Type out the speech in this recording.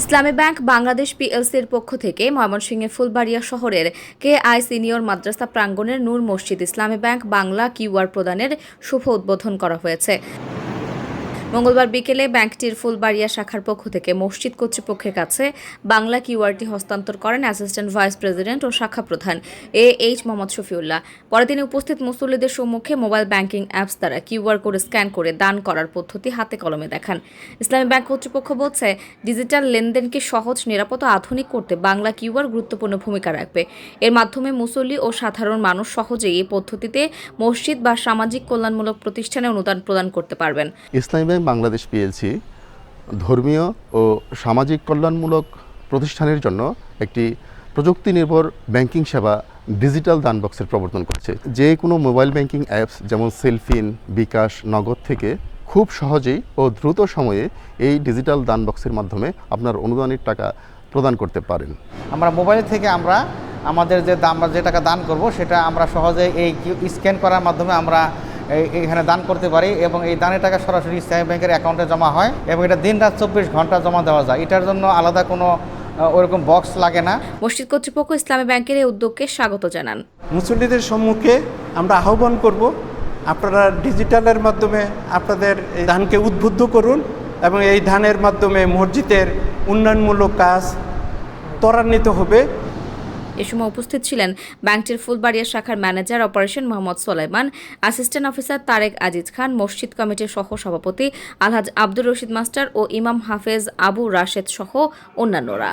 ইসলামী bank Bangladesh পিএলসির পক্ষ থেকে ময়মনসিংহের ফুলবাড়িয়া শহরের কেআই সিনিয়র মাদ্রাসা প্রাঙ্গণের নূর মসজিদ ইসলামী ব্যাংক বাংলা কিউআর প্রদানের শুভ উদ্বোধন করা হয়েছে। মঙ্গলবার বিকেলে ব্যাংকটির ফুলবাড়িয়া শাখার পক্ষ থেকে মসজিদ কর্তৃপক্ষের কাছে বাংলা কিউআরটি হস্তান্তর করেন অ্যাসিস্ট্যান্ট ভাইস প্রেসিডেন্ট ও শাখা প্রধান এইচ মোহাম্মদ শফিউল্লাহ। পরে তিনি উপস্থিত মুসল্লিদের সম্মুখে মোবাইল ব্যাংকিং অ্যাপস দ্বারা কিউআর কোড স্ক্যান করে দান করার পদ্ধতি হাতে কলমে দেখান। ইসলামী ব্যাংক কর্তৃপক্ষ বলছে, ডিজিটাল লেনদেনকে সহজ, নিরাপদ ও আধুনিক করতে বাংলা কিউআর গুরুত্বপূর্ণ ভূমিকা রাখবে। এর মাধ্যমে মুসল্লি ও সাধারণ মানুষ সহজেই এই পদ্ধতিতে মসজিদ বা সামাজিক কল্যাণমূলক প্রতিষ্ঠানে অনুদান প্রদান করতে পারবেন। ইসলামী ব্যাংক বাংলাদেশ পিএলসি ধর্মীয় ও সামাজিক কল্যাণমূলক প্রতিষ্ঠানের জন্য একটি প্রযুক্তি নির্ভর ব্যাংকিং সেবা ডিজিটাল দান বক্সের প্রবর্তন করেছে। যে কোনো মোবাইল ব্যাংকিং অ্যাপস যেমন সেলফিন, বিকাশ, নগদ থেকে খুব সহজেই ও দ্রুত সময়ে এই ডিজিটাল দান বক্সের মাধ্যমে আপনার অনুদানের টাকা প্রদান করতে পারেন। আমরা মোবাইল থেকে আমাদের যে টাকা দান করব সেটা আমরা সহজে এই স্ক্যান করার মাধ্যমে আমরা এখানে দান করতে পারি এবং এই দানের টাকা সরাসরি ইসলামী ব্যাংকের অ্যাকাউন্টে জমা হয় এবং এটা দিন-রাত 24 ঘন্টা জমা দেওয়া যায়। এটার জন্য আলাদা কোনো ওরকম বক্স লাগে না। মসজিদ কর্তৃপক্ষ ইসলামী ব্যাংকের এই উদ্যোগকে স্বাগত জানান। মুসল্লিদের সম্মুখে আমরা আহ্বান করব, আপনারা ডিজিটালের মাধ্যমে আপনাদের এই ধানকে উদ্বুদ্ধ করুন এবং এই ধানের মাধ্যমে মসজিদের উন্নয়নমূলক কাজ ত্বরান্বিত হবে। এ সময় উপস্থিত ছিলেন ব্যাংকটির ফুলবাড়িয়া শাখার ম্যানেজার অপারেশন মোহাম্মদ সোলাইমান, অ্যাসিস্ট্যান্ট অফিসার তারেক আজিজ খান, মসজিদ কমিটির সহ সভাপতি আলহাজ আব্দুর রশিদ মাস্টার ও ইমাম হাফেজ আবু রাশেদ সহ অন্যান্যরা।